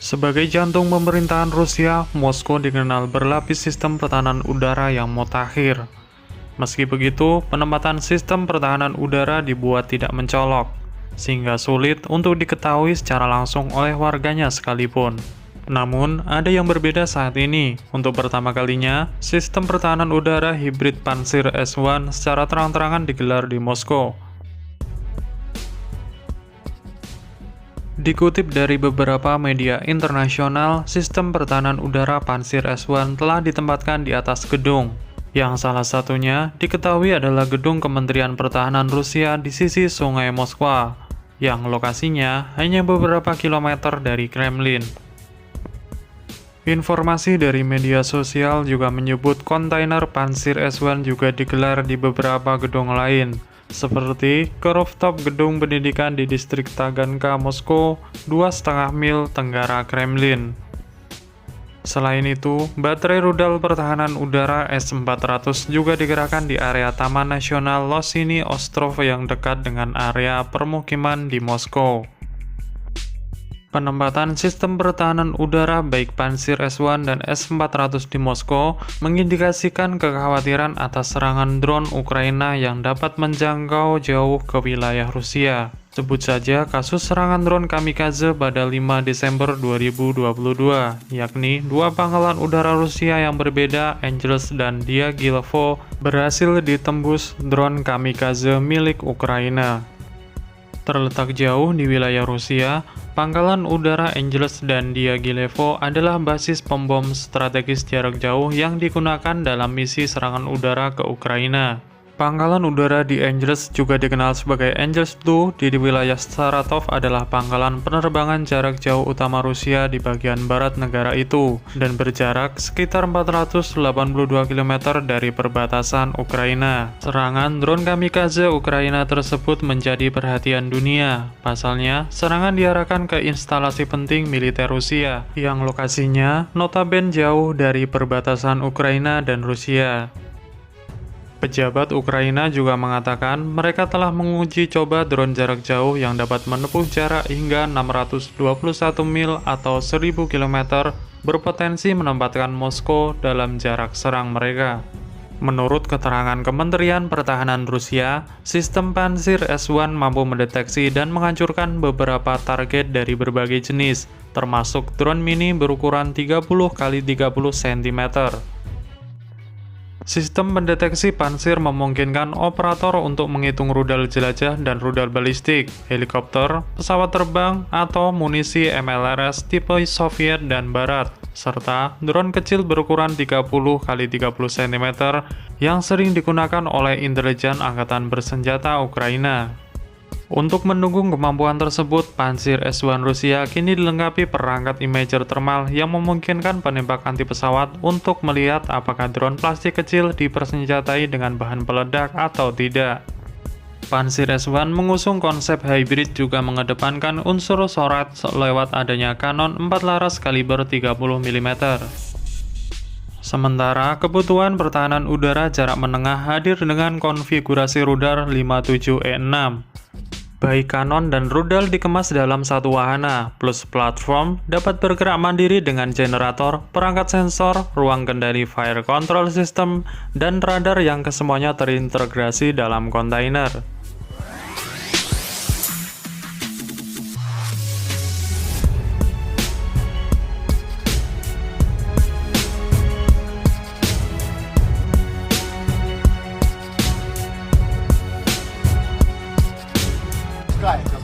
Sebagai jantung pemerintahan Rusia, Moskow dikenal berlapis sistem pertahanan udara yang mutakhir. Meski begitu, penempatan sistem pertahanan udara dibuat tidak mencolok, sehingga sulit untuk diketahui secara langsung oleh warganya sekalipun. Namun, ada yang berbeda saat ini. Untuk pertama kalinya, sistem pertahanan udara hibrid Pantsir S1 secara terang-terangan digelar di Moskow. Dikutip dari beberapa media internasional, sistem pertahanan udara Pantsir S1 telah ditempatkan di atas gedung, yang salah satunya diketahui adalah gedung Kementerian Pertahanan Rusia di sisi Sungai Moskwa, yang lokasinya hanya beberapa kilometer dari Kremlin. Informasi dari media sosial juga menyebut kontainer Pantsir S1 juga digelar di beberapa gedung lain, seperti ke rooftop gedung pendidikan di distrik Taganka, Moskow, 2,5 mil tenggara Kremlin. Selain itu, baterai rudal pertahanan udara S-400 juga digerakkan di area Taman Nasional Losiny Ostrov yang dekat dengan area permukiman di Moskow. Penempatan sistem pertahanan udara baik Pantsir S1 dan S-400 di Moskow mengindikasikan kekhawatiran atas serangan drone Ukraina yang dapat menjangkau jauh ke wilayah Rusia. Sebut saja kasus serangan drone kamikaze pada 5 Desember 2022, yakni dua pangkalan udara Rusia yang berbeda, Angeles dan Diaghilevo, berhasil ditembus drone kamikaze milik Ukraina. Terletak jauh di wilayah Rusia, pangkalan udara Angeles dan Diaghilevo adalah basis pembom strategis jarak jauh yang digunakan dalam misi serangan udara ke Ukraina. Pangkalan udara di Angeles juga dikenal sebagai Angeles II di wilayah Saratov adalah pangkalan penerbangan jarak jauh utama Rusia di bagian barat negara itu dan berjarak sekitar 482 km dari perbatasan Ukraina. Serangan drone kamikaze Ukraina tersebut menjadi perhatian dunia. Pasalnya, serangan diarahkan ke instalasi penting militer Rusia yang lokasinya notabene jauh dari perbatasan Ukraina dan Rusia. Pejabat Ukraina juga mengatakan mereka telah menguji coba drone jarak jauh yang dapat menempuh jarak hingga 621 mil atau 1000 km berpotensi menempatkan Moskow dalam jarak serang mereka. Menurut keterangan Kementerian Pertahanan Rusia, sistem Pantsir S1 mampu mendeteksi dan menghancurkan beberapa target dari berbagai jenis, termasuk drone mini berukuran 30 x 30 cm. Sistem pendeteksi Pantsir memungkinkan operator untuk menghitung rudal jelajah dan rudal balistik, helikopter, pesawat terbang, atau munisi MLRS tipe Soviet dan Barat, serta drone kecil berukuran 30 x 30 cm yang sering digunakan oleh intelijen Angkatan Bersenjata Ukraina. Untuk mendukung kemampuan tersebut, Pantsir S1 Rusia kini dilengkapi perangkat imager thermal yang memungkinkan penembak anti pesawat untuk melihat apakah drone plastik kecil dipersenjatai dengan bahan peledak atau tidak. Pantsir S1 mengusung konsep hybrid juga mengedepankan unsur SORAD lewat adanya kanon 4 laras kaliber 30 mm. Sementara kebutuhan pertahanan udara jarak menengah hadir dengan konfigurasi rudal 57E6. Baik kanon dan rudal dikemas dalam satu wahana, plus platform dapat bergerak mandiri dengan generator, perangkat sensor, ruang kendali fire control system, dan radar yang kesemuanya terintegrasi dalam kontainer. Sky.